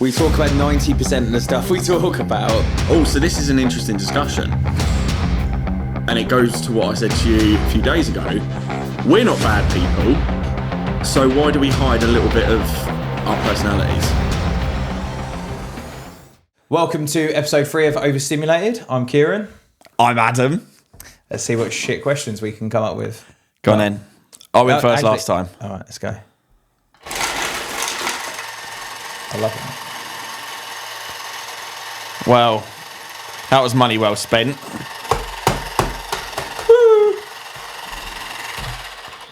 We talk about 90% of the stuff we talk about. Oh, so this is an interesting discussion. And it goes to what I said to you a few days ago. We're not bad people, so why do we hide a little bit of our personalities? Welcome to episode 3 of Overstimulated. I'm Kieran. I'm Adam. Let's see what shit questions we can come up with. Go on then. I went first last time. All right, let's go. I love it. Well, that was money well spent. Woo!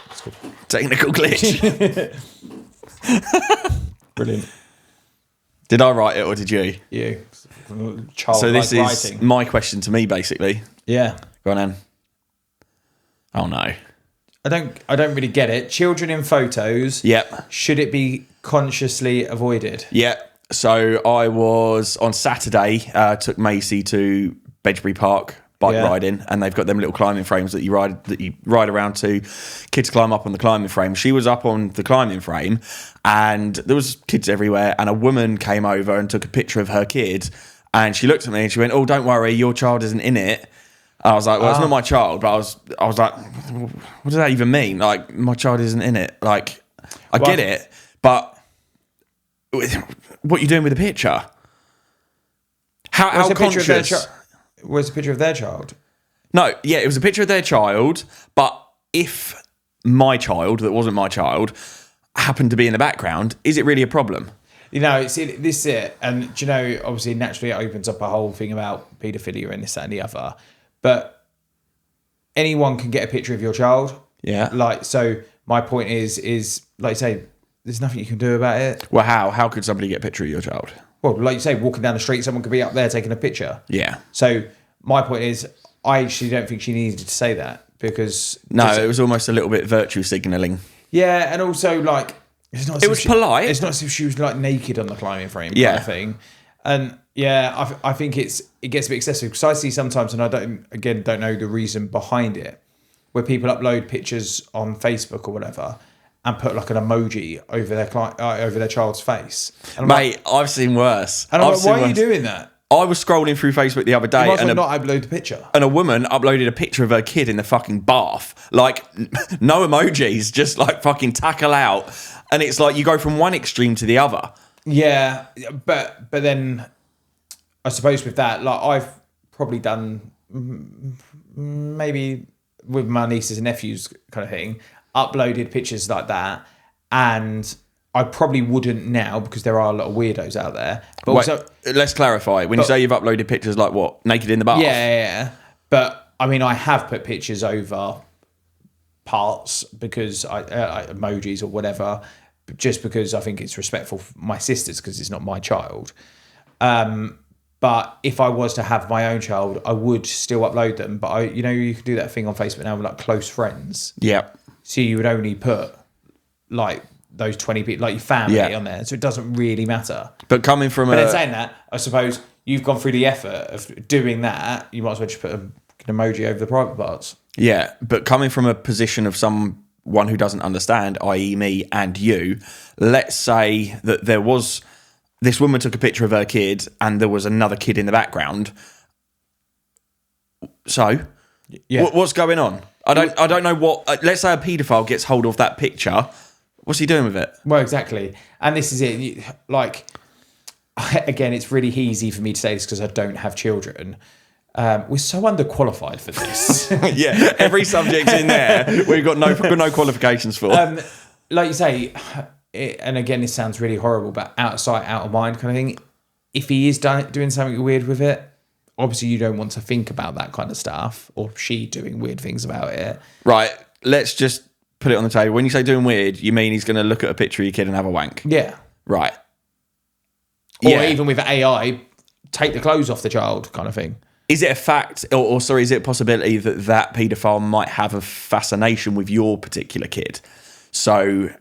That's good. Technical glitch. Brilliant. Did I write it or did you? You. Child So this is writing. my question to me, basically. Yeah. Go on then. Oh no. I don't really get it. Children in photos. Yep. Should it be consciously avoided? Yeah. So I was on Saturday, took Macy to Bedbury Park bike riding, and they've got them little climbing frames that you ride around to. Kids climb up on the climbing frame. She was up on the climbing frame, and there was kids everywhere. And a woman came over and took a picture of her kid, and she looked at me and she went, "Oh, don't worry, your child isn't in it." I was like, "Well, it's not my child," but I was like, "What does that even mean? Like, my child isn't in it." Like, I get it, but what are you doing with the picture? How conscious? Was a picture of their child? No, yeah, it was a picture of their child, but if my child, that wasn't my child, happened to be in the background, is it really a problem? You know, this is it. And, do you know, obviously, naturally, it opens up a whole thing about paedophilia and this, that, and the other. But anyone can get a picture of your child. Yeah. Like, so my point is like you say, there's nothing you can do about it. Well, how could somebody get a picture of your child? Well, like you say, walking down the street, someone could be up there taking a picture. Yeah. So my point is, I actually don't think she needed to say that because... No, it was almost a little bit virtue signalling. Yeah, and also, like... It was polite. It's not as if she was, like, naked on the climbing frame kind of thing. And, yeah, I think it gets a bit excessive because I see sometimes, and I don't know the reason behind it, where people upload pictures on Facebook or whatever and put like an emoji over their child's face. And Mate, I've seen worse. And I'm like, why are you doing that? I was scrolling through Facebook the other day, You might as well not upload the picture. And a woman uploaded a picture of her kid in the fucking bath. Like, no emojis, just like fucking tackle out. And it's like you go from one extreme to the other. Yeah, but then I suppose with that, like I've probably done maybe with my nieces and nephews kind of thing, uploaded pictures like that, and I probably wouldn't now because there are a lot of weirdos out there. But Wait, also, let's clarify. When you say you've uploaded pictures like what? Naked in the bath? Yeah. But I mean, I have put pictures over parts because emojis or whatever, just because I think it's respectful for my sisters because it's not my child. But if I was to have my own child, I would still upload them. But you can do that thing on Facebook now with like close friends. Yeah. So you would only put like those 20 people, like your family on there. So it doesn't really matter. But coming from then saying that, I suppose you've gone through the effort of doing that. You might as well just put an emoji over the private parts. Yeah, but coming from a position of someone who doesn't understand, i.e. me and you, let's say that there was... This woman took a picture of her kid and there was another kid in the background. So, what's going on? I don't know what... let's say a paedophile gets hold of that picture. What's he doing with it? Well, exactly. And this is it. Like, again, it's really easy for me to say this because I don't have children. We're so underqualified for this. Yeah, every subject in there we've got no qualifications for. Like you say... and again, this sounds really horrible, but out of sight, out of mind kind of thing. If he is doing something weird with it, obviously you don't want to think about that kind of stuff, or she doing weird things about it. Right, let's just put it on the table. When you say doing weird, you mean he's going to look at a picture of your kid and have a wank? Yeah. Right. Or even with AI, take the clothes off the child kind of thing. Is it a fact, or sorry, is it a possibility that paedophile might have a fascination with your particular kid? So...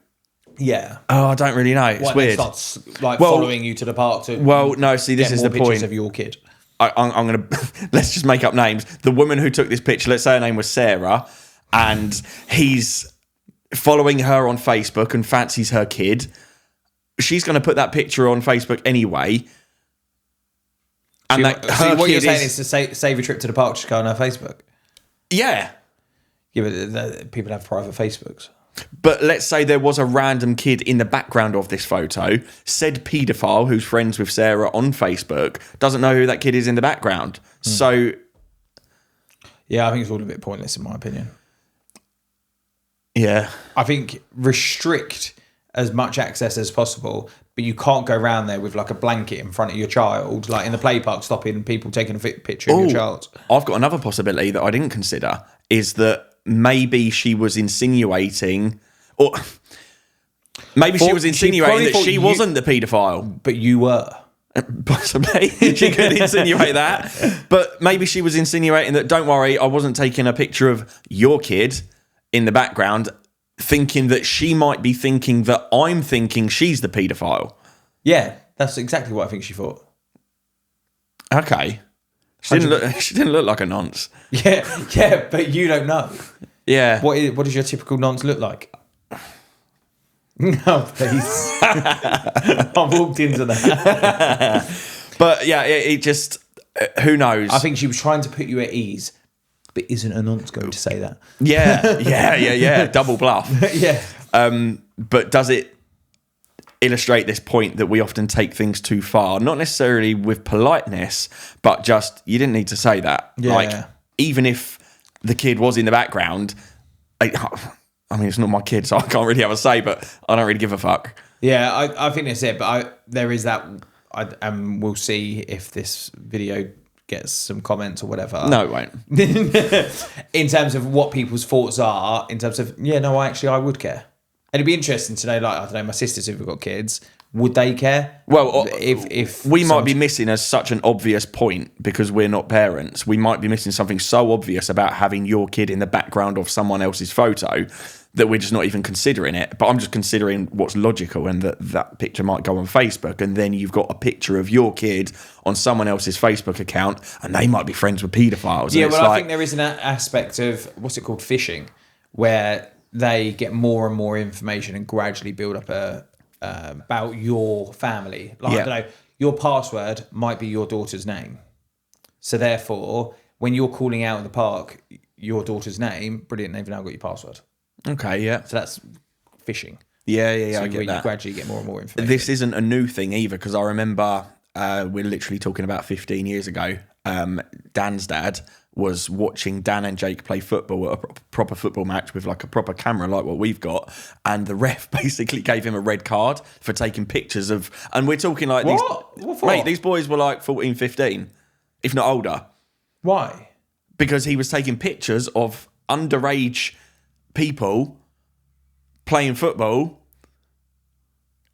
Yeah. Oh, I don't really know. It's weird. Starts following you to the park to. Well, no. See, this is the point of your kid. I'm gonna let's just make up names. The woman who took this picture, let's say her name was Sarah, and he's following her on Facebook and fancies her kid. she's going to put that picture on Facebook anyway. And So what you're saying is to save a trip to the park, just go on her Facebook. Yeah. Yeah, but people have private Facebooks. But let's say there was a random kid in the background of this photo, said paedophile who's friends with Sarah on Facebook, doesn't know who that kid is in the background. So... Yeah, I think it's all a bit pointless in my opinion. Yeah. I think restrict as much access as possible, but you can't go around there with like a blanket in front of your child, like in the play park, stopping people taking a picture of your child. I've got another possibility that I didn't consider, is that maybe she was insinuating, or maybe she was insinuating that she wasn't the paedophile. But you were. Possibly. She could insinuate that. But maybe she was insinuating that, don't worry, I wasn't taking a picture of your kid in the background, thinking that she might be thinking that I'm thinking she's the paedophile. Yeah, that's exactly what I think she thought. Okay. She didn't look like a nonce. Yeah, but you don't know. Yeah. What does your typical nonce look like? No, please. I walked into that. But yeah, it just, who knows? I think she was trying to put you at ease, but isn't a nonce going to say that? Yeah. Double bluff. Yeah. But does it illustrate this point that we often take things too far? Not necessarily with politeness, but just, you didn't need to say that. Yeah. Like, even if the kid was in the background, I mean, it's not my kid, so I can't really have a say, but I don't really give a fuck. Yeah, I think that's it. But there is that, and we'll see if this video gets some comments or whatever. No, it won't. In terms of what people's thoughts are, in terms of, I would care. And it'd be interesting to know, like, I don't know, my sisters who've got kids, would they care? Well, if we might be missing as such an obvious point because we're not parents. We might be missing something so obvious about having your kid in the background of someone else's photo that we're just not even considering it. But I'm just considering what's logical, and that picture might go on Facebook, and then you've got a picture of your kid on someone else's Facebook account, and they might be friends with paedophiles. Yeah, well, I think there is an aspect of, what's it called, phishing, where they get more and more information and gradually build up about your family. Like, I don't know, your password might be your daughter's name. So therefore, when you're calling out in the park your daughter's name, brilliant, they've now got your password. Okay, yeah. So that's phishing. Yeah, so I get that. You gradually get more and more information. This isn't a new thing either, because I remember we're literally talking about 15 years ago. Dan's dad was watching Dan and Jake play football at a proper football match with like a proper camera like what we've got, and the ref basically gave him a red card for taking pictures of, and we're talking like these boys were like 14, 15, if not older. Why? Because he was taking pictures of underage people playing football.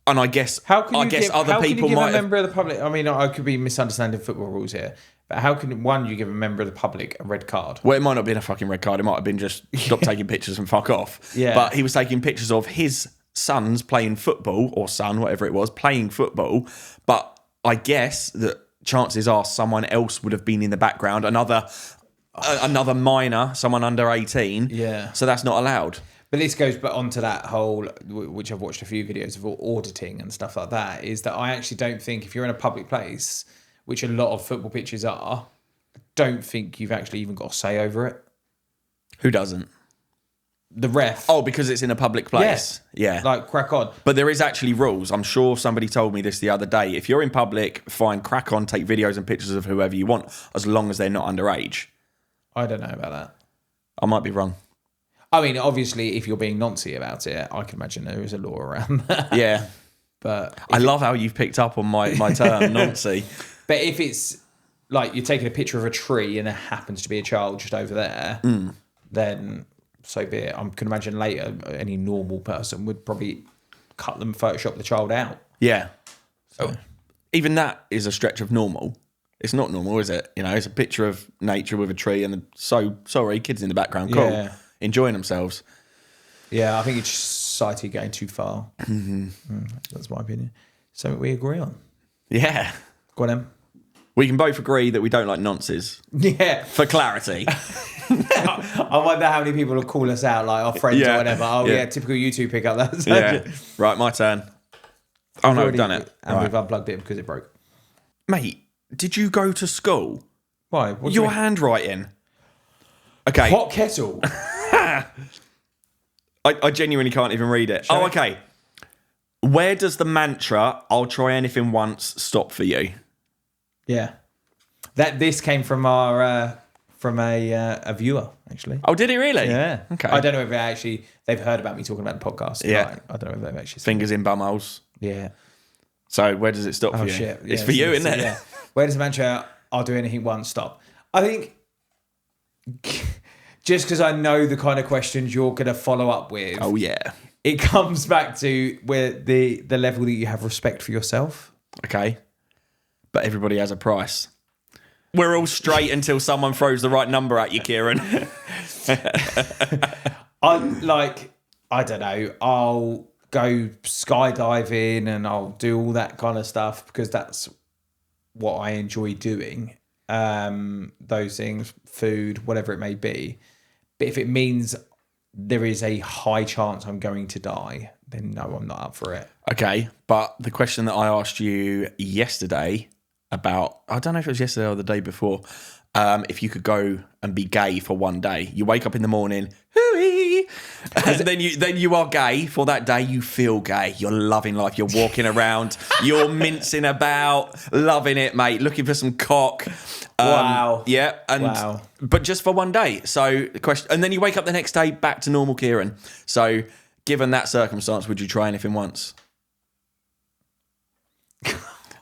And I guess other people might a member of the public, I mean, I could be misunderstanding football rules here, but how can you give a member of the public a red card? Well, it might not have been a fucking red card. It might have been just stop taking pictures and fuck off. Yeah. But he was taking pictures of his sons playing football, or son, whatever it was, playing football. But I guess that chances are someone else would have been in the background, another minor, someone under 18. Yeah. So that's not allowed. But this goes on to that whole, which I've watched a few videos of, auditing and stuff like that, is that I actually don't think if you're in a public place, which a lot of football pitches are, I don't think you've actually even got a say over it. Who doesn't? The ref. Oh, because it's in a public place. Yeah. Like, crack on. But there is actually rules. I'm sure somebody told me this the other day. If you're in public, fine, crack on, take videos and pictures of whoever you want, as long as they're not underage. I don't know about that. I might be wrong. I mean, obviously, if you're being noncy about it, I can imagine there is a law around that. Yeah. But I love how you've picked up on my term, noncy. But if it's like you're taking a picture of a tree and there happens to be a child just over there, then so be it. I can imagine later any normal person would probably cut them, Photoshop the child out. Yeah. So. Even that is a stretch of normal. It's not normal, is it? You know, it's a picture of nature with a tree and kids in the background. Cool. Yeah. Enjoying themselves. Yeah, I think it's society going too far. Mm-hmm. That's my opinion. Something we agree on. Yeah. Go on, Em. We can both agree that we don't like nonces. Yeah. For clarity. I wonder how many people will call us out, like our friends or whatever. Oh, yeah, typical YouTube pick up that. Yeah. Right, my turn. Oh, no, I've done it. And Right. we've unplugged it because it broke. Mate, did you go to school? Why? What do you Your mean? handwriting. Okay. Hot kettle. I genuinely can't even read it. Shall I? Okay. Where does the mantra, I'll try anything once, stop for you? Yeah. This came from a viewer, actually. Oh, did it really? Yeah. Okay. I don't know if they've heard about me talking about the podcast. Yeah. I don't know if they've actually seen Fingers in bumholes. it. Yeah. So where does it stop for Oh, you? shit. It's Yeah, for you, isn't it? Yeah. Where does the mantra, I'll do anything once, stop? I think just because I know the kind of questions you're going to follow up with, Oh, yeah. it comes back to where the level that you have respect for yourself. Okay. But everybody has a price. We're all straight until someone throws the right number at you, Kieran. I don't know. I'll go skydiving and I'll do all that kind of stuff because that's what I enjoy doing. Those things, food, whatever it may be. But if it means there is a high chance I'm going to die, then no, I'm not up for it. Okay. But the question that I asked you yesterday about, I don't know if it was yesterday or the day before, if you could go and be gay for one day. You wake up in the morning, hooey, and then you are gay for that day. You feel gay. You're loving life. You're walking around. You're mincing about, loving it, mate. Looking for some cock. Wow. Yeah. And Wow. but just for one day. So the question, and then you wake up the next day back to normal Kieran. So given that circumstance, would you try anything once?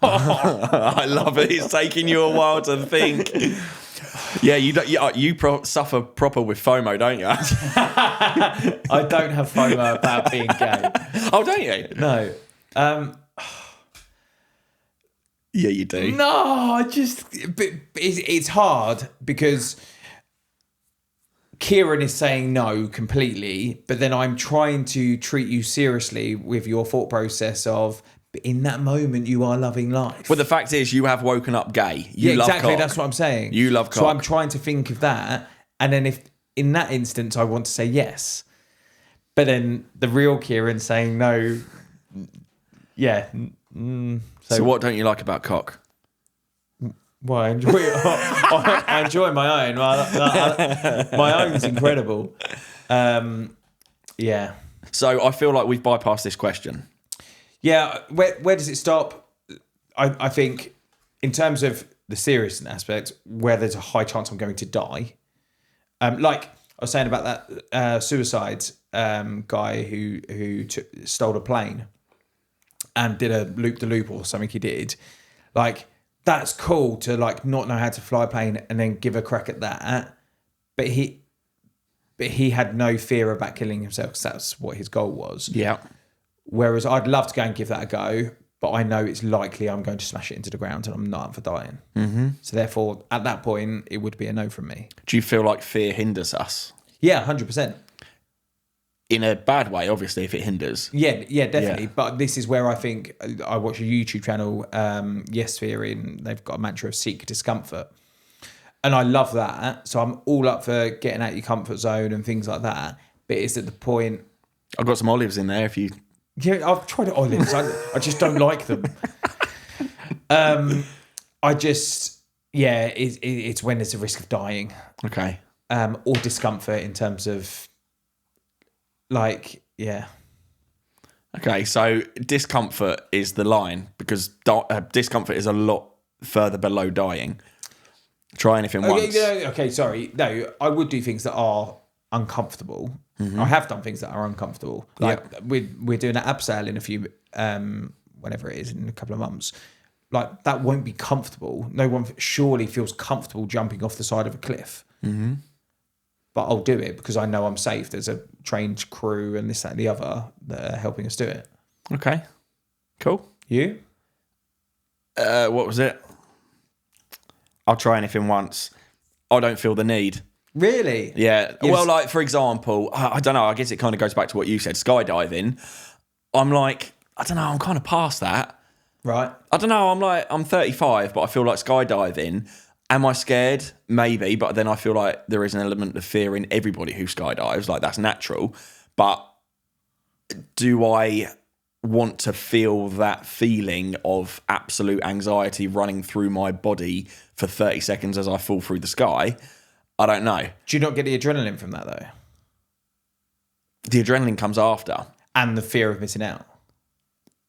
I love it. It's taking you a while to think. Yeah, you suffer proper with FOMO, don't you? I don't have FOMO about being gay. Oh, don't you? No. Yeah, you do. No, it's hard because Kieran is saying no completely, but then I'm trying to treat you seriously with your thought process of in that moment you are loving life. Well, the fact is, you have woken up gay. You love exactly. cock. That's what I'm saying. You love So cock. I'm trying to think of that, and then if in that instance I want to say yes, but then the real Kieran saying no. Yeah. So what don't you like about cock? Well, I enjoy it. I enjoy my own. My own's incredible. Yeah. So I feel like we've bypassed this question. Yeah. Where does it stop? I think in terms of the serious aspect, where there's a high chance I'm going to die. Like I was saying about that suicide guy who stole a plane and did a loop-the-loop or something he did. Like, that's cool to like not know how to fly a plane and then give a crack at that. But he had no fear about killing himself because that's what his goal was. Yeah. Whereas I'd love to go and give that a go, but I know it's likely I'm going to smash it into the ground and I'm not up for dying. Mm-hmm. So therefore, at that point, it would be a no from me. Do you feel like fear hinders us? Yeah, 100%. In a bad way, obviously, if it hinders. Yeah, definitely. Yeah. But this is where I think I watch a YouTube channel, Yes Fear, they've got a mantra of seek discomfort. And I love that. So I'm all up for getting out your comfort zone and things like that. But it's at the point... I've got some olives in there if you... Yeah, I've tried olives. I just don't like them. I just... Yeah, it's when there's a risk of dying. Okay. Or discomfort in terms of... Like, yeah. Okay, so discomfort is the line because discomfort is a lot further below dying. Try anything once. Okay, sorry. No, I would do things that are uncomfortable. Mm-hmm. I have done things that are uncomfortable. Like we're doing an abseil in a few, whenever it is, in a couple of months. Like that won't be comfortable. No one surely feels comfortable jumping off the side of a cliff. Mm-hmm. But I'll do it because I know I'm safe. There's a trained crew and this, that, and the other that are helping us do it. Okay, cool. You? What was it? I'll try anything once. I don't feel the need. Really? Yeah. Yes. Well, like, for example, I don't know. I guess it kind of goes back to what you said, skydiving. I'm like, I don't know. I'm kind of past that. Right. I don't know. I'm 35, but I feel like skydiving. Am I scared? Maybe. But then I feel like there is an element of fear in everybody who skydives. Like, that's natural. But do I want to feel that feeling of absolute anxiety running through my body for 30 seconds as I fall through the sky. I don't know. Do you not get the adrenaline from that though? The adrenaline comes after. And the fear of missing out?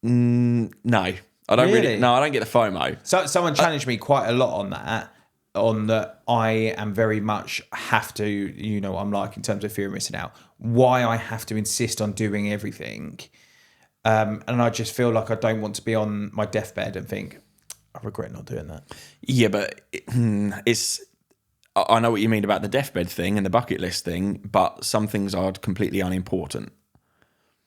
No. I don't Really? No, I don't get the FOMO. So someone challenged me quite a lot on that, on that I am very much have to, you know what I'm like in terms of fear of missing out. Why I have to insist on doing everything. And I just feel like I don't want to be on my deathbed and think, I regret not doing that. Yeah, but it's... I know what you mean about the deathbed thing and the bucket list thing, but some things are completely unimportant.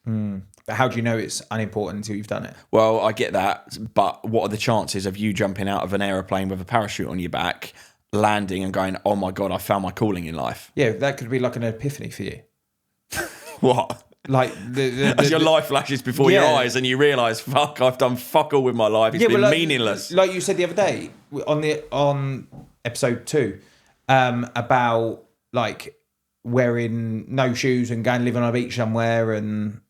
But how do you know it's unimportant until you've done it? Well, I get that, but what are the chances of you jumping out of an aeroplane with a parachute on your back, landing and going, oh my God, I found my calling in life? Yeah, that could be like an epiphany for you. What? Like As your life flashes before your eyes and you realise, fuck, I've done fuck all with my life. It's been meaningless. Like you said the other day on episode 2, about like wearing no shoes and going and live on a beach somewhere and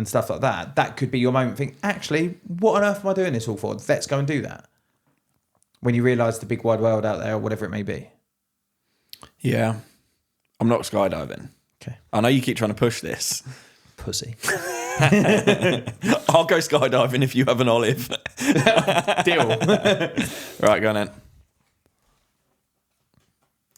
stuff like that. That could be your moment. Think, actually, what on earth am I doing this all for? Let's go and do that. When you realise the big wide world out there, or whatever it may be. Yeah. I'm not skydiving. Okay. I know you keep trying to push this. Pussy. I'll go skydiving if you have an olive. Deal. Right, go on then.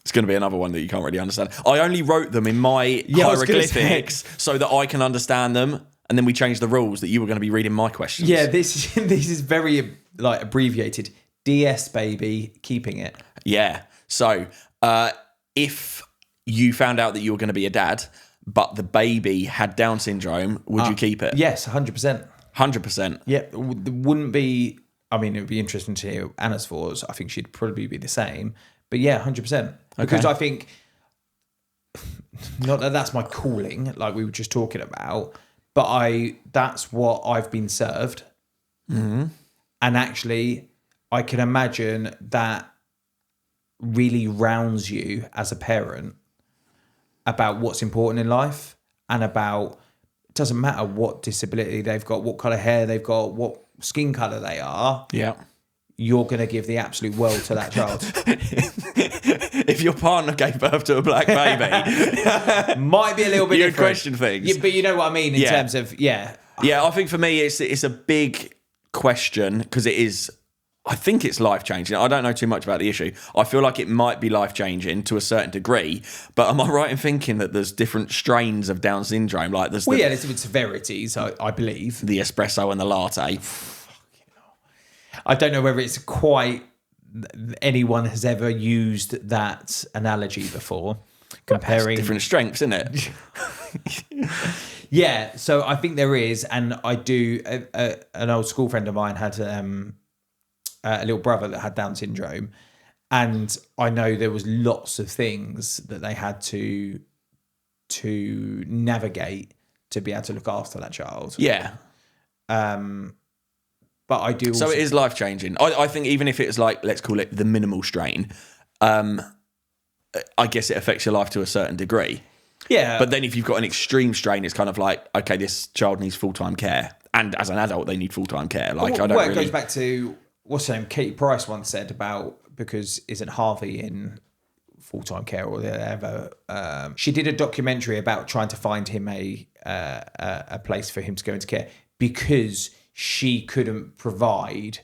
It's going to be another one that you can't really understand. I only wrote them in my hieroglyphics so that I can understand them, and then we changed the rules that you were going to be reading my questions. Yeah, this is very like abbreviated. DS baby, keeping it. Yeah. So if you found out that you were going to be a dad, but the baby had Down syndrome, would you keep it? Yes, 100%. 100%. Yeah, wouldn't be. I mean, it would be interesting to hear Anna's thoughts. I think she'd probably be the same. But yeah, 100%. Because I think, not that that's my calling, like we were just talking about, but that's what I've been served. Mm-hmm. And actually, I can imagine that really rounds you as a parent about what's important in life and about, it doesn't matter what disability they've got, what colour hair they've got, what skin colour they are. Yeah. You're going to give the absolute world to that child. If your partner gave birth to a black baby, might be a little bit you'd different. question things. Yeah, but you know what I mean in terms of, Yeah, I think for me it's a big question because it is, I think it's life-changing. I don't know too much about the issue. I feel like it might be life-changing to a certain degree, but am I right in thinking that there's different strains of Down syndrome? Like there's there's different severities, I believe. The espresso and the latte. I don't know whether it's quite anyone has ever used that analogy before, comparing different strengths, isn't it? Yeah, so I think there is, and I do. An old school friend of mine had a little brother that had Down syndrome, and I know there was lots of things that they had to navigate to be able to look after that child. Yeah. But I do also, so it is life-changing. I think even if it's like, let's call it the minimal strain, I guess it affects your life to a certain degree. Yeah. But then if you've got an extreme strain, it's kind of like, okay, this child needs full-time care. And as an adult, they need full-time care. Like, I don't it goes back to, what's her name? Katie Price once said about, because isn't Harvey in full-time care or whatever? She did a documentary about trying to find him a place for him to go into care because she couldn't provide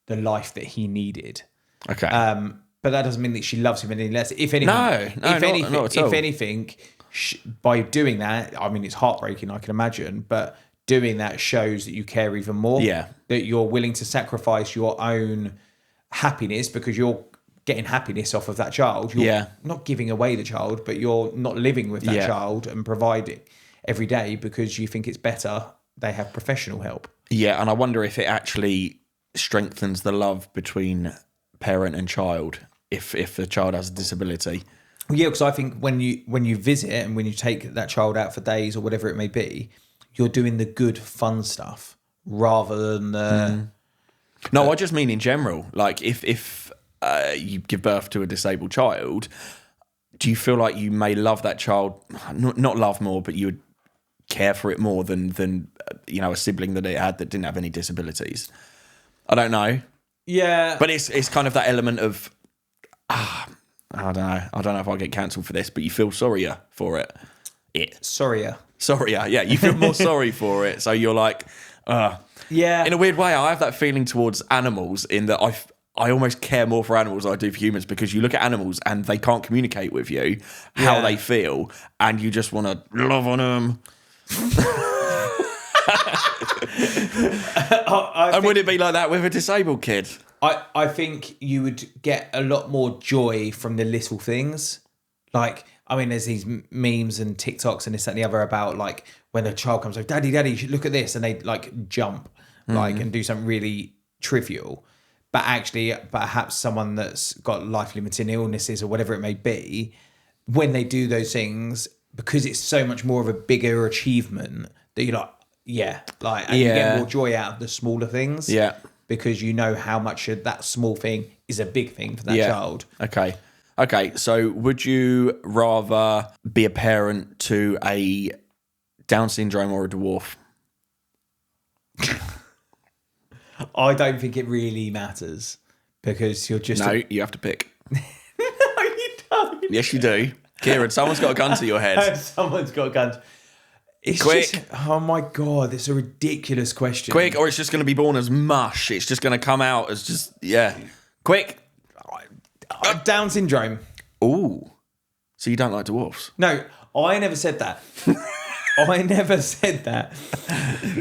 the life that he needed. Okay. But that doesn't mean that she loves him any less. If anything, not at all. If anything, by doing that, I mean, it's heartbreaking, I can imagine, but doing that shows that you care even more. Yeah. That you're willing to sacrifice your own happiness because you're getting happiness off of that child. You're not giving away the child, but you're not living with that child and providing every day because you think it's better they have professional help. Yeah, and I wonder if it actually strengthens the love between parent and child if the child has a disability. Yeah, because I think when you visit and when you take that child out for days or whatever it may be, you're doing the good, fun stuff rather than the... No, I just mean in general. Like if you give birth to a disabled child, do you feel like you may love that child, not love more, but you would care for it more than a sibling that it had that didn't have any disabilities. I don't know. Yeah. But it's kind of that element of, I don't know. I don't know if I'll get cancelled for this, but you feel sorrier for it. Sorrier. Yeah. You feel more sorry for it. So you're like, Yeah. In a weird way, I have that feeling towards animals in that I almost care more for animals than I do for humans, because you look at animals and they can't communicate with you how they feel, and you just want to love on them. And would it be like that with a disabled kid? I think you would get a lot more joy from the little things. Like, I mean, there's these memes and TikToks and this, that, and the other about like when a child comes like, Daddy, look at this. And they like jump and do something really trivial. But actually, perhaps someone that's got life-limiting illnesses or whatever it may be, when they do those things, because it's so much more of a bigger achievement that you're like, you get more joy out of the smaller things. Yeah. Because you know how much that small thing is a big thing for that child. Okay. So would you rather be a parent to a Down syndrome or a dwarf? I don't think it really matters, because you're just... No, you have to pick. No, you don't. Yes, you do. Kieran, someone's got a gun to your head. Someone's got a gun. It's Quick. Just, oh my God, it's a ridiculous question. Quick, or it's just going to be born as mush. It's just going to come out as just, Quick. Down syndrome. Ooh. So you don't like dwarfs? No, I never said that. I never said that.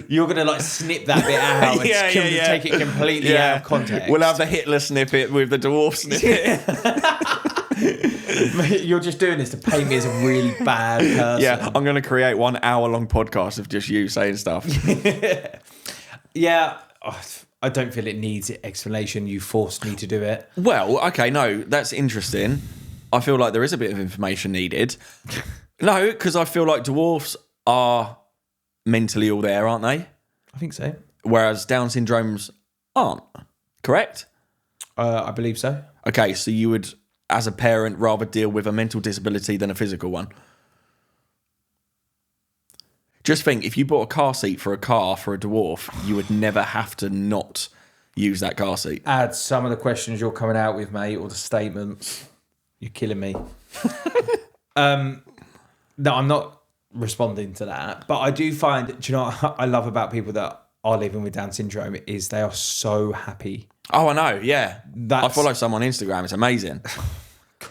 You're going to like snip that bit out and take it completely out of context. We'll have the Hitler snippet with the dwarf snippet. You're just doing this to paint me as a really bad person. Yeah, I'm going to create 1 hour-long podcast of just you saying stuff. Yeah, I don't feel it needs explanation. You forced me to do it. Well, okay, no, that's interesting. I feel like there is a bit of information needed. No, because I feel like dwarfs are mentally all there, aren't they? I think so. Whereas Down syndromes aren't, correct? I believe so. Okay, so you would, as a parent, rather deal with a mental disability than a physical one. Just think, if you bought a car seat for a dwarf, you would never have to not use that car seat. Add some of the questions you're coming out with, mate, or the statements. You're killing me. No, I'm not responding to that. But I do find, do you know what I love about people that are living with Down syndrome is they are so happy. Oh, I know, yeah. I follow some on Instagram. It's amazing. God.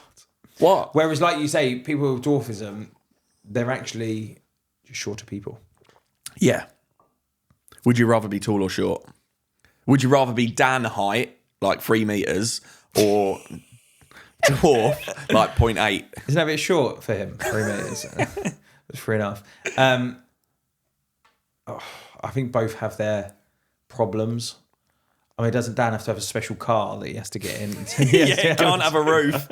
What? Whereas, like you say, people with dwarfism, they're actually just shorter people. Yeah. Would you rather be tall or short? Would you rather be Dan height, like 3 meters, or dwarf, like 0.8? Isn't that a bit short for him? 3 meters. That's 3.5. I think both have their problems. I mean, doesn't Dan have to have a special car that he has to get in? He can't have a roof.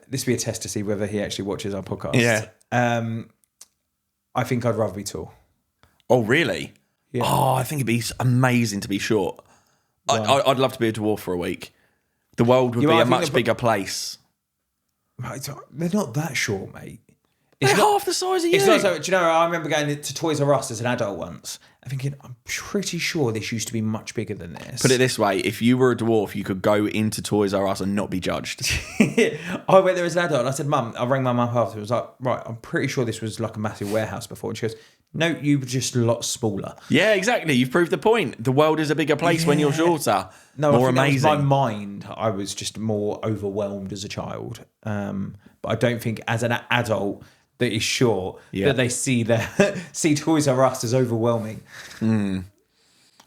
This will be a test to see whether he actually watches our podcast. Yeah. I think I'd rather be tall. Oh, really? Yeah. Oh, I think it'd be amazing to be short. Wow. I'd love to be a dwarf for a week. The world would be a much bigger place. Right, they're not that short, mate. They're half the size of you. It's not so. Do you know? I remember going to Toys R Us as an adult once, and thinking, I'm pretty sure this used to be much bigger than this. Put it this way: if you were a dwarf, you could go into Toys R Us and not be judged. I went there as an adult, and I said, "Mum," I rang my mum after. I was like, "Right, I'm pretty sure this was like a massive warehouse before." And she goes, "No, you were just a lot smaller." Yeah, exactly. You've proved the point. The world is a bigger place when you're shorter. No, more I think amazing. that was my mind. I was just more overwhelmed as a child, but I don't think as an adult that is short that they see Toys R Us as overwhelming. I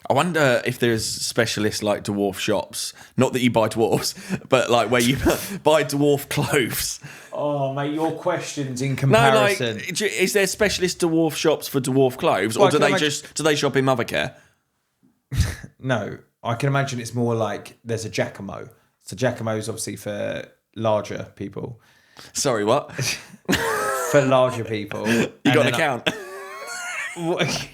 wonder if there's specialists like dwarf shops. Not that you buy dwarfs, but like where you buy dwarf clothes. Oh, mate, your questions in comparison. No, like, is there specialist dwarf shops for dwarf clothes, or do they shop in Mothercare? No, I can imagine it's more like there's a Giacomo. So Giacomo is obviously for larger people. Sorry, what? For larger people. You got an account?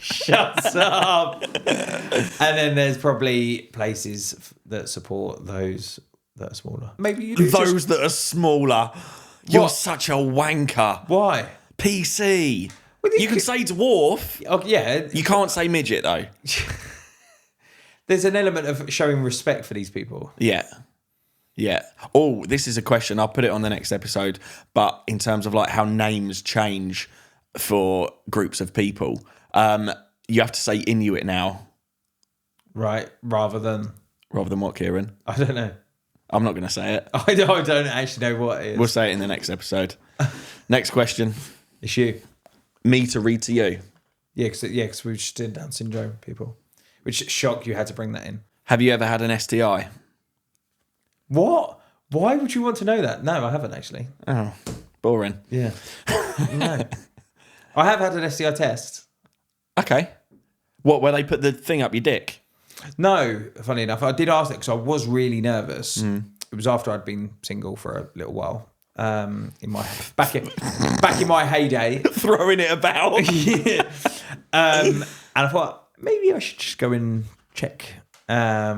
Shut up. And then there's probably places that support those that are smaller. Maybe you do those that are smaller. You're What? such a wanker. Why? PC. Well, You can say dwarf. Oh, yeah. You can't say midget though. There's an element of showing respect for these people. Yeah. Yeah. Oh, this is a question. I'll put it on the next episode. But in terms of like how names change for groups of people, you have to say Inuit now. Right. Rather than What, Kieran? I don't know. I'm not going to say it. I don't actually know what it is. We'll say it in the next episode. Next question. It's you. Me to read to you. Yeah, because we just did Down syndrome people. Which shock you had to bring that in. Have you ever had an STI? What? Why would you want to know that? No, I haven't actually. Oh, boring. Yeah. No. I have had an STI test. Okay. What, where they put the thing up your dick? No, funny enough, I did ask it because I was really nervous. It was after I'd been single for a little while. In my back in my heyday, Throwing it about. yeah. And I thought maybe I should just go and check. I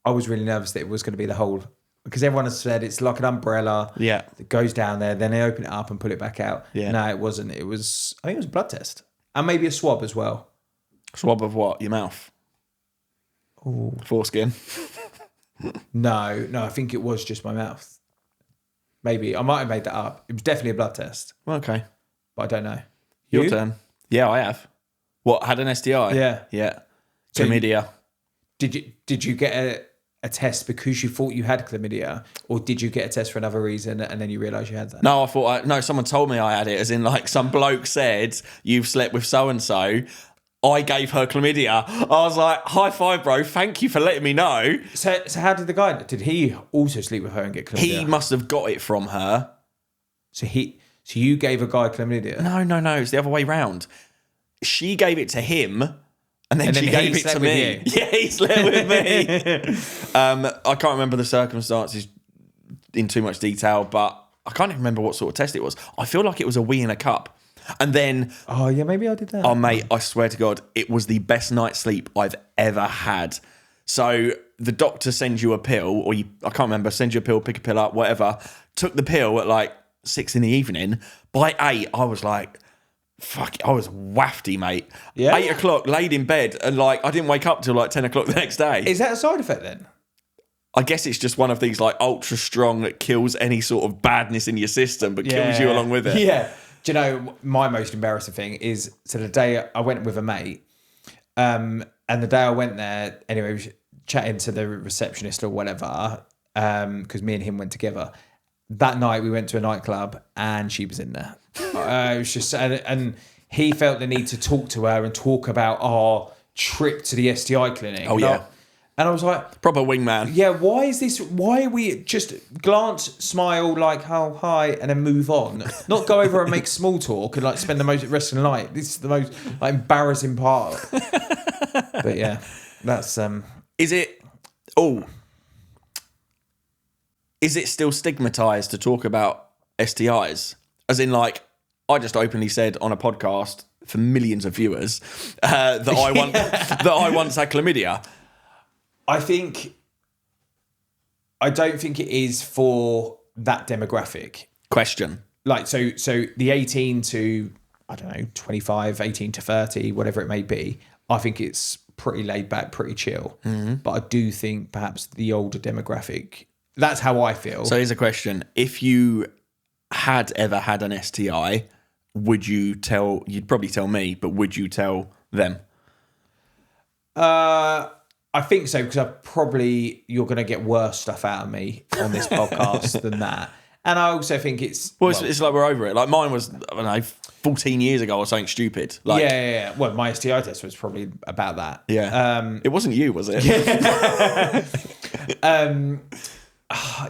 was really nervous that it was going to be the whole, because everyone has said it's like an umbrella. Yeah. That goes down there, then they open it up and pull it back out. Yeah. No, it wasn't. I think it was a blood test and maybe a swab as well. Swab of what? Your mouth? Ooh. Foreskin? No, I think it was just my mouth. Maybe I might have made that up. It was definitely a blood test, Okay. but I don't know. Your You? turn. Yeah, I have. What, had an STI? Yeah. Yeah. So Chlamydia. Did you get a test because you thought you had chlamydia, or did you get a test for another reason and then you realised you had that? No, someone told me I had it, as in like some bloke said, you've slept with so-and-so. I gave her chlamydia. I was like, high five, bro. Thank you for letting me know. So how did the guy? Did he also sleep with her and get chlamydia? He must have got it from her. So you gave a guy chlamydia? No. It's the other way round. She gave it to him, and then she he gave it slept to with me. you. Yeah, he slept with me. I can't remember the circumstances in too much detail, but I can't even remember what sort of test it was. I feel like it was a wee in a cup. And then, Oh yeah, maybe I did that. oh mate, I swear to God, it was the best night's sleep I've ever had. So the doctor sends you a pill, or I can't remember, sends you a pill, pick a pill up, whatever. Took the pill at like 6 p.m. By 8, I was like, fuck, I was wafty, mate. Yeah. 8 o'clock, laid in bed, and like I didn't wake up till like 10 o'clock the next day. Is that a side effect then? I guess it's just one of these like ultra strong that kills any sort of badness in your system, but kills you along with it. Yeah. Do you know, my most embarrassing thing is, so the day I went with a mate, and the day I went there, anyway, we was chatting to the receptionist or whatever, because me and him went together. That night we went to a nightclub and she was in there. It was just, and he felt the need to talk to her and talk about our trip to the STI clinic. Oh, yeah. And I was like, Proper wingman. yeah, why is this? Why are we just glance, smile, like, oh, hi, and then move on? Not go over and make small talk and like spend the rest of the night. This is the most like embarrassing part. But yeah, that's Is it still stigmatized to talk about STIs? As in, like, I just openly said on a podcast for millions of viewers that I once had chlamydia. I don't think it is for that demographic. Question. Like, so the 18 to, I don't know, 25, 18 to 30, whatever it may be, I think it's pretty laid back, pretty chill. Mm-hmm. But I do think perhaps the older demographic, that's how I feel. So here's a question. If you had ever had an STI, you'd probably tell me, but would you tell them? I think so, because you're going to get worse stuff out of me on this podcast than that. And I also think it's like we're over it. Like mine was, I don't know, 14 years ago or something stupid. Like, yeah. Well, my STI test was probably about that. Yeah. It wasn't you, was it?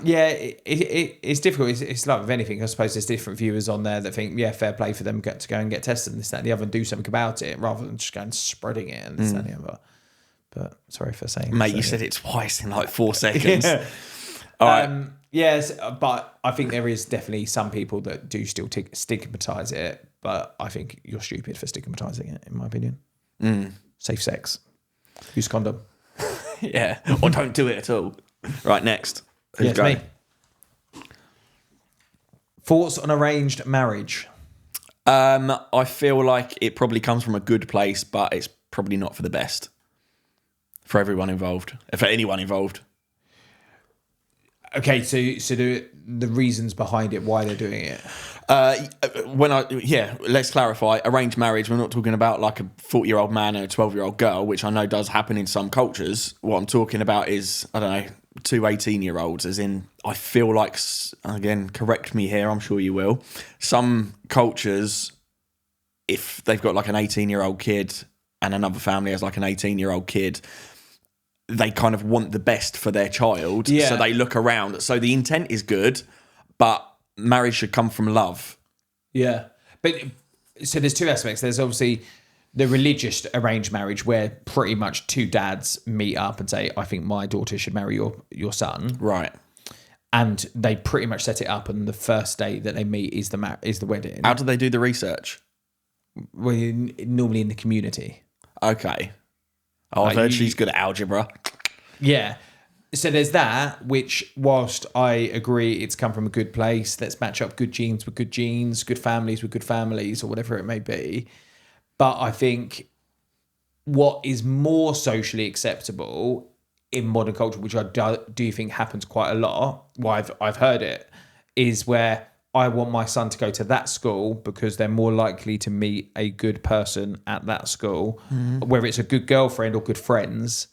It's difficult. It's like with anything. I suppose there's different viewers on there that think, yeah, fair play for them to go and get tested and this, that, and the other, and do something about it rather than just going and spreading it and this, that, and the other. But sorry for saying, mate, you said it twice in like 4 seconds. Yeah. All right. Yes, but I think there is definitely some people that do still stigmatise it. But I think you're stupid for stigmatising it, in my opinion. Safe sex. Use condom. Yeah. Or don't do it at all. Right, next. Who's It's going? me. Thoughts on arranged marriage? I feel like it probably comes from a good place, but it's probably not for the best for everyone involved, for anyone involved. Okay, so the reasons behind it, why they're doing it. Let's clarify. Arranged marriage, we're not talking about like a 40-year-old man and a 12-year-old girl, which I know does happen in some cultures. What I'm talking about is, I don't know, two 18-year-olds, as in, I feel like, again, correct me here, I'm sure you will. Some cultures, if they've got like an 18-year-old kid and another family has like an 18-year-old kid, they kind of want the best for their child. Yeah. So they look around. So the intent is good, but marriage should come from love. Yeah. But so there's two aspects. There's obviously the religious arranged marriage where pretty much two dads meet up and say, I think my daughter should marry your son. Right. And they pretty much set it up, and the first day that they meet is the wedding. How do they do the research? Well, normally in the community. Okay. Oh, I've heard she's good at algebra. Yeah. So there's that, which whilst I agree it's come from a good place, let's match up good genes with good genes, good families with good families, or whatever it may be. But I think what is more socially acceptable in modern culture, which I do think happens quite a lot, well, I've heard it, is where I want my son to go to that school because they're more likely to meet a good person at that school, whether it's a good girlfriend or good friends,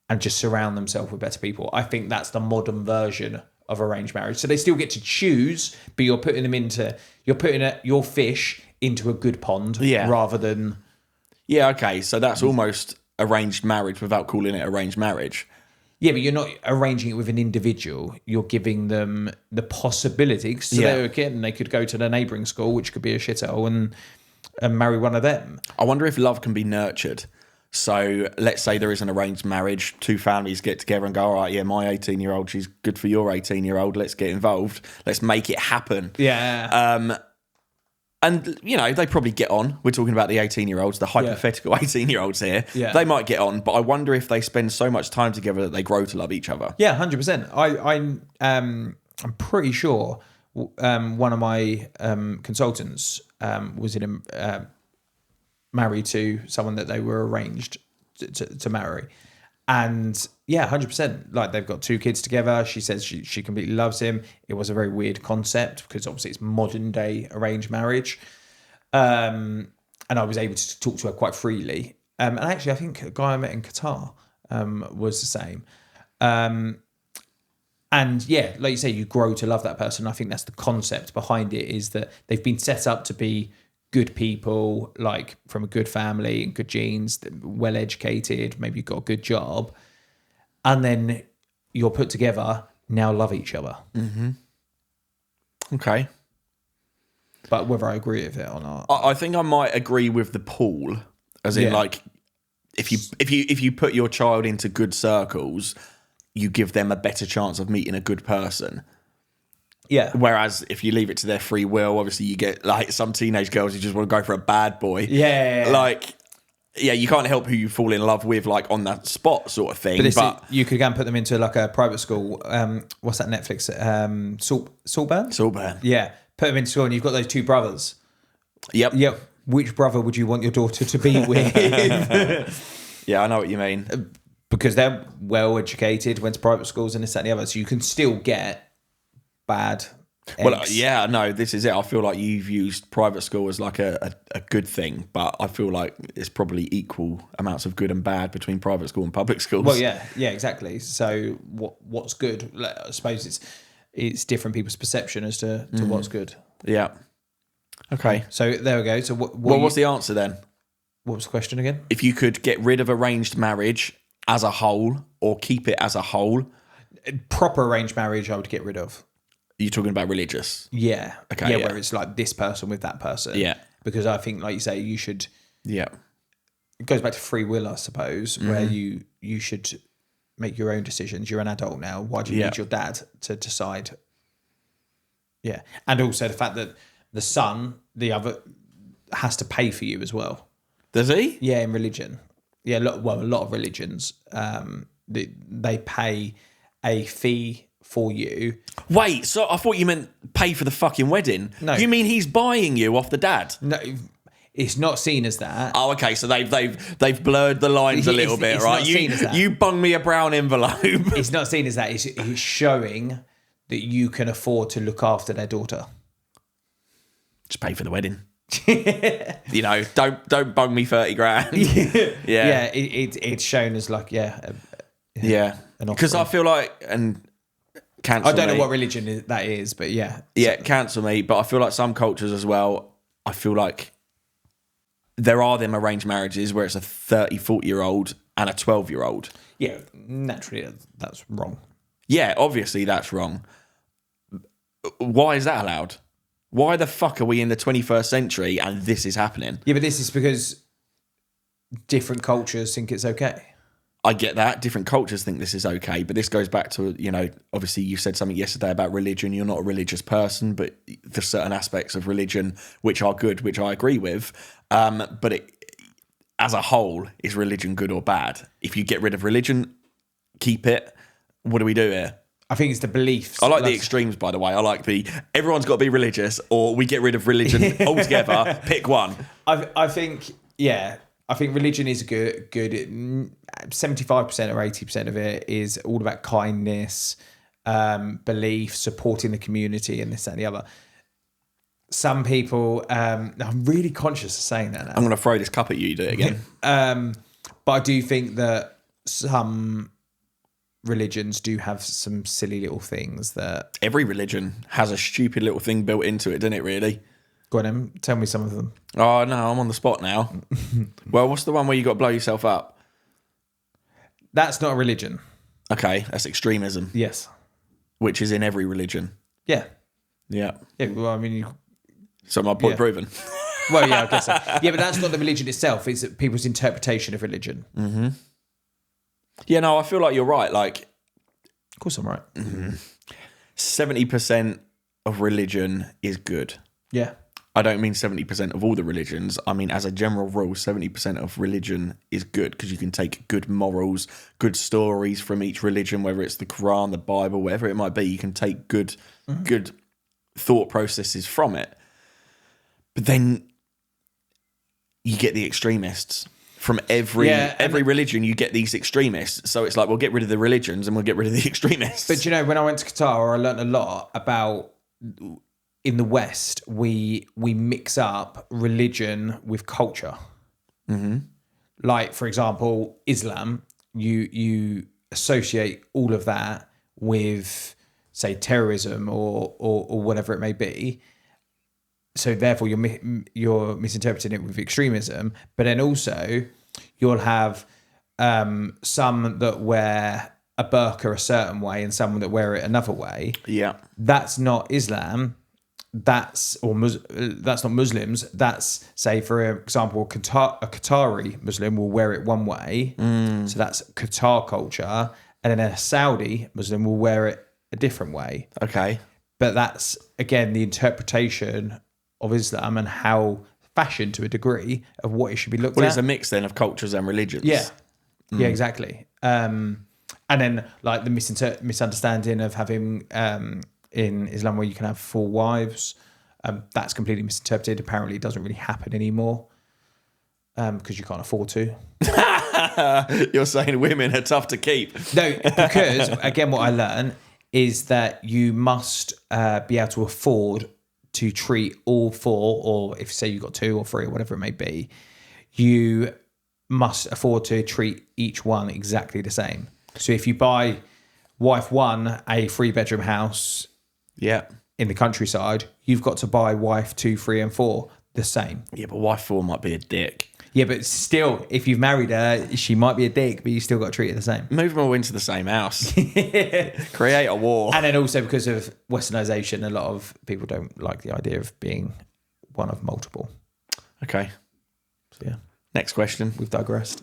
and just surround themselves with better people. I think that's the modern version of arranged marriage. So they still get to choose, but you're putting your fish into a good pond rather than... Yeah, okay. So that's almost arranged marriage without calling it arranged marriage. Yeah, but you're not arranging it with an individual. You're giving them the possibility. So they're a kid and they could go to the neighbouring school, which could be a shithole, and marry one of them. I wonder if love can be nurtured. So let's say there is an arranged marriage. Two families get together and go, all right, yeah, my 18-year-old, she's good for your 18-year-old. Let's get involved. Let's make it happen. Yeah. And, you know, they probably get on. We're talking about the 18-year-olds, the hypothetical 18-year-olds here. Yeah. They might get on, but I wonder if they spend so much time together that they grow to love each other. Yeah, 100%. I'm pretty sure one of my consultants was married to someone that they were arranged to marry. And yeah, 100%. Like, they've got two kids together. She says she completely loves him. It was a very weird concept because obviously it's modern day arranged marriage. And I was able to talk to her quite freely. And actually, I think a guy I met in Qatar was the same. And yeah, like you say, you grow to love that person. I think that's the concept behind it, is that they've been set up to be good people, like from a good family and good genes, well educated, maybe you've got a good job, and then you're put together, now love each other. Mm-hmm. Okay. But whether I agree with it or not, I think I might agree with the pool, as in, like, if you put your child into good circles, you give them a better chance of meeting a good person. yeah. Whereas if you leave it to their free will, obviously you get like some teenage girls who just want to go for a bad boy. Yeah. Like, yeah, you can't help who you fall in love with, like, on that spot sort of thing. But you could go and put them into like a private school. What's that Netflix? Saltburn? Saltburn. Yeah. Put them into school and you've got those two brothers. Yep. Yep. Which brother would you want your daughter to be with? Yeah, I know what you mean. Because they're well educated, went to private schools and this, that, and the other. So you can still get bad eggs. Well, yeah, no, this is it. I feel like you've used private school as like a good thing, but I feel like it's probably equal amounts of good and bad between private school and public schools. Well, yeah, exactly. So what's good? I suppose it's different people's perception as to what's good. Yeah. Okay. So there we go. So what's the answer then? What was the question again? If you could get rid of arranged marriage as a whole or keep it as a whole? Proper arranged marriage, I would get rid of. You're talking about religious? Yeah. Okay. Yeah, where it's like this person with that person. Yeah. Because I think, like you say, you should... Yeah. It goes back to free will, I suppose, where you should make your own decisions. You're an adult now. Why do you need your dad to decide? Yeah. And also the fact that the son, the other, has to pay for you as well. Does he? Yeah, in religion. Yeah, a lot of religions, they pay a fee for you. Wait, so I thought you meant pay for the fucking wedding. No. You mean he's buying you off the dad? No, it's not seen as that. Oh, okay. So they've blurred the lines a little bit, it's right? not seen as that. You bung me a brown envelope. It's not seen as that. It's showing that you can afford to look after their daughter. Just pay for the wedding. You know, don't bung me 30 grand. Yeah. It's shown as like yeah. an Because I feel like cancel I don't know me. what religion that is, but yeah. Yeah, cancel me. But I feel like some cultures as well. I feel like there are them arranged marriages where it's a 30, 40-year-old and a 12-year-old. Yeah, naturally that's wrong. Yeah, obviously that's wrong. Why is that allowed? Why the fuck are we in the 21st century and this is happening? Yeah, but this is because different cultures think it's okay. I get that. Different cultures think this is okay, but this goes back to, you know, obviously you said something yesterday about religion. You're not a religious person, but there's certain aspects of religion which are good, which I agree with. But as a whole, is religion good or bad? If you get rid of religion, keep it. What do we do here? I think it's the beliefs. I like the extremes, by the way. I like everyone's got to be religious, or we get rid of religion altogether. Pick one. I think religion is good. 75% or 80% of it is all about kindness, belief, supporting the community, and this, that, and the other. Some people, I'm really conscious of saying that now. I'm going to throw this cup at you. You do it again. But I do think that some religions do have some silly little things that... Every religion has a stupid little thing built into it, doesn't it, really? Go on, then, tell me some of them. Oh, no, I'm on the spot now. Well, what's the one where you got to blow yourself up? That's not a religion. Okay, that's extremism. Yes. Which is in every religion. Yeah. Yeah. Yeah, well, I mean... So my point proven. Well, yeah, I guess so. Yeah, but that's not the religion itself. It's people's interpretation of religion. Mm-hmm. Yeah, no, I feel like you're right. Like, of course I'm right. 70% of religion is good. Yeah. I don't mean 70% of all the religions. I mean, as a general rule, 70% of religion is good because you can take good morals, good stories from each religion, whether it's the Quran, the Bible, whatever it might be. You can take good thought processes from it. But then you get the extremists. From every religion, you get these extremists. So it's like, we'll get rid of the religions and we'll get rid of the extremists. But you know, when I went to Qatar, I learned a lot about, in the West, we mix up religion with culture. Mm-hmm. Like, for example, Islam, you associate all of that with, say, terrorism or whatever it may be. So therefore, you're misinterpreting it with extremism. But then also, you'll have some that wear a burqa a certain way and some that wear it another way. Yeah, that's not Islam. That's not Muslims. That's, say, for example, a Qatari Muslim will wear it one way. So that's Qatar culture, and then a Saudi Muslim will wear it a different way. Okay, but that's again the interpretation of Islam and how fashioned to a degree of what it should be looked at. Well, it's a mix then of cultures and religions. Yeah, yeah, exactly. And then like the misunderstanding of having in Islam where you can have 4 wives, that's completely misinterpreted. Apparently, it doesn't really happen anymore because you can't afford to. You're saying women are tough to keep? No, because again, what I learned is that you must be able to afford to treat all 4, or if say you've got 2 or 3 or whatever it may be, you must afford to treat each one exactly the same. So if you buy wife 1 a 3-bedroom house in the countryside, you've got to buy wife 2, 3 and 4 the same. Yeah, but wife 4 might be a dick. Yeah, but still, if you've married her, she might be a dick, but you still got to treat her the same. Move them all into the same house. Create a war. And then also because of westernization, a lot of people don't like the idea of being one of multiple. Okay. So yeah. Next question. We've digressed.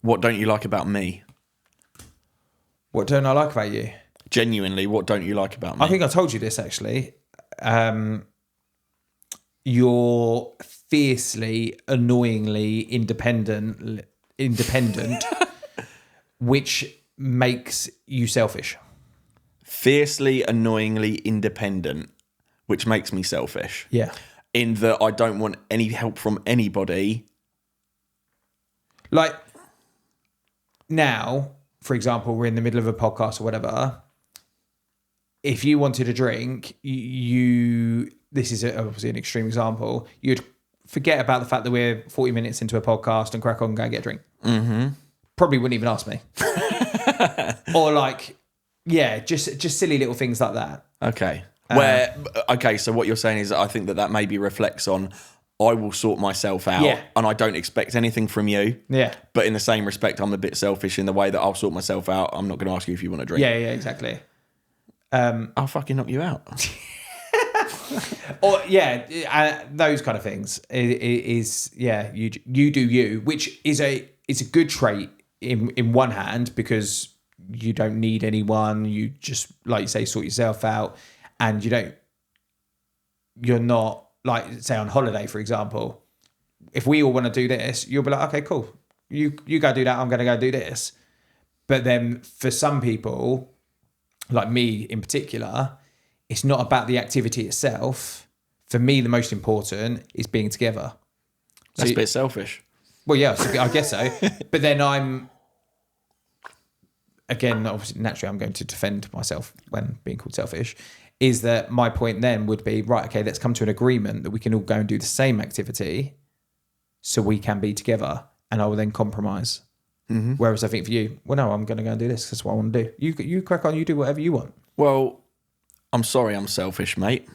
What don't you like about me? What don't I like about you? Genuinely, what don't you like about me? I think I told you this actually. You're fiercely, annoyingly independent, which makes you selfish? Fiercely, annoyingly independent, which makes me selfish. Yeah. In that I don't want any help from anybody. Like now, for example, we're in the middle of a podcast or whatever. If you wanted a drink, this is obviously an extreme example, you'd forget about the fact that we're 40 minutes into a podcast and crack on and go and get a drink. Mm-hmm. Probably wouldn't even ask me. Or like, yeah, just silly little things like that. Okay. So what you're saying is I think that maybe reflects on I will sort myself out and I don't expect anything from you. Yeah. But in the same respect, I'm a bit selfish in the way that I'll sort myself out. I'm not going to ask you if you want a drink. Yeah, exactly. I'll fucking knock you out. Or those kind of things is you do you, which is it's a good trait in one hand because you don't need anyone. You just, like you say, sort yourself out, and you're not like, say, on holiday, for example. If we all want to do this, you'll be like, okay, cool. You go do that. I'm going to go do this. But then for some people, like me in particular, it's not about the activity itself. For me, the most important is being together. That's a bit selfish. Well, yeah, I guess so. But then again, obviously, naturally, I'm going to defend myself when being called selfish, is that my point then would be, right, okay, let's come to an agreement that we can all go and do the same activity so we can be together, and I will then compromise. Mm-hmm. Whereas I think for you, well, no, I'm going to go and do this. That's what I want to do. You crack on, you do whatever you want. Well, I'm sorry I'm selfish, mate.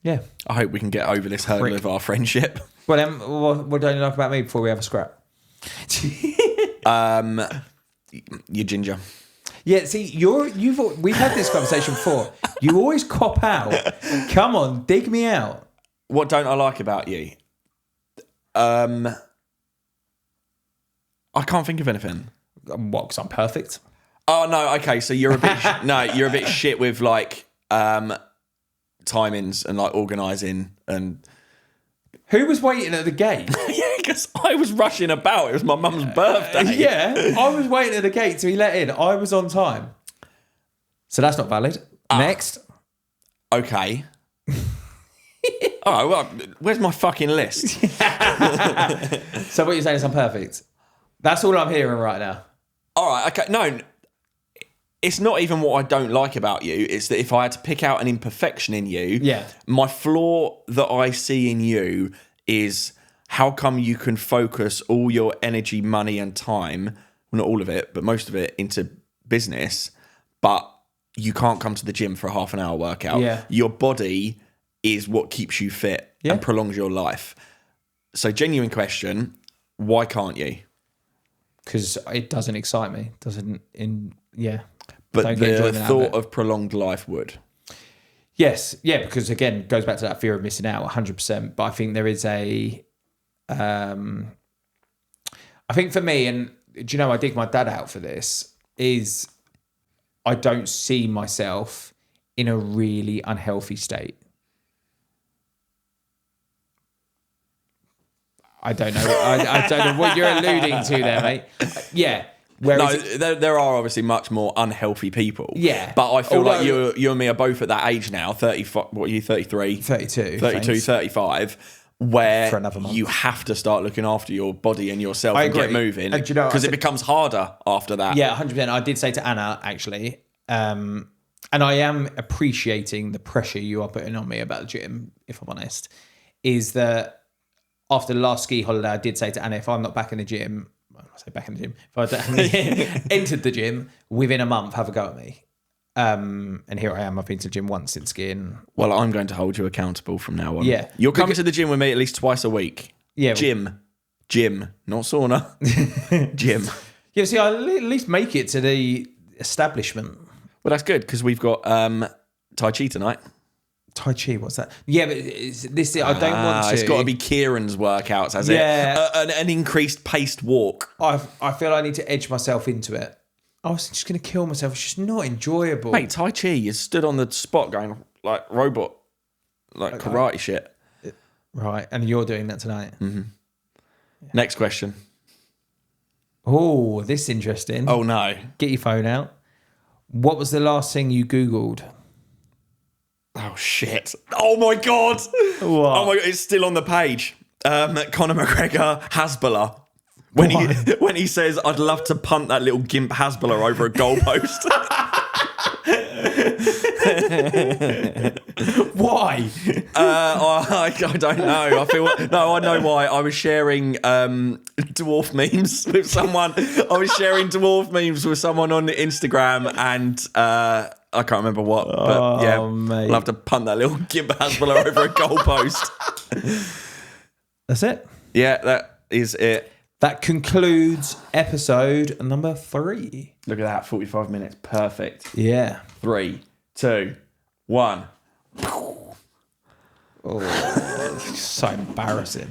Yeah. I hope we can get over this hurdle of our friendship. Well, then, what don't you like about me before we have a scrap? You're ginger. Yeah, see, we've had this conversation before. You always cop out. Come on, dig me out. What don't I like about you? I can't think of anything. What? Because I'm perfect. Oh no, okay. So you're a bit you're a bit shit with like timings and like organising and. Who was waiting at the gate? Yeah, because I was rushing about. It was my mum's birthday. Yeah, I was waiting at the gate to be let in. I was on time. So that's not valid. Next. Okay. All right, well, where's my fucking list? So what you're saying is I'm perfect. That's all I'm hearing right now. All right, okay. No, it's not even what I don't like about you. It's that if I had to pick out an imperfection in you, my flaw that I see in you is how come you can focus all your energy, money, and time, well, not all of it, but most of it, into business, but you can't come to the gym for a half an hour workout. Yeah. Your body is what keeps you fit and prolongs your life. So, genuine question, why can't you? Because it doesn't excite me. But the thought of prolonged life would. Yes. Yeah, because again, it goes back to that fear of missing out 100%. But I think there is I think for me, and do you know, I dig my dad out for this, is I don't see myself in a really unhealthy state. I don't know. I don't know what you're alluding to there, mate. Yeah. There are obviously much more unhealthy people. Yeah. But I feel like you and me are both at that age now, 35, what are you, 33? 32. 35, where for another month. You have to start looking after your body and yourself and get moving. Because it becomes harder after that. Yeah, 100%. I did say to Anna, actually, and I am appreciating the pressure you are putting on me about the gym, if I'm honest, is that after the last ski holiday, I did say to Anna, if I'm not back in the gym, if I entered the gym within a month, have a go at me. And here I am. I've been to the gym once since skiing. Well, I'm going to hold you accountable from now on. Yeah. You're coming to the gym with me at least twice a week. Yeah. Gym, not sauna. Gym. Yeah, see, I'll at least make it to the establishment. Well, that's good because we've got Tai Chi tonight. Tai Chi, what's that? Yeah, but I don't want to. It's got to be Kieran's workouts, has it? An increased paced walk. I feel I need to edge myself into it. I was just going to kill myself. It's just not enjoyable. Mate, Tai Chi, you stood on the spot going like robot, like karate shit. Right, and you're doing that tonight. Mm-hmm. Yeah. Next question. Oh, this is interesting. Oh no. Get your phone out. What was the last thing you Googled? Oh shit. Oh my god. What? Oh my god, it's still on the page. Conor McGregor Hasbulla. When he says, I'd love to punt that little gimp Hasbulla over a goalpost. Why? I don't know. I know why. I was sharing dwarf memes with someone. I was sharing dwarf memes with someone on Instagram, and I can't remember what. But yeah, mate. I'll have to punt that little gimp Hasbulla over a goalpost. That's it. Yeah, that is it. That concludes episode number 3. Look at that, 45 minutes, perfect. Yeah. 3, 2, 1. Oh, so embarrassing.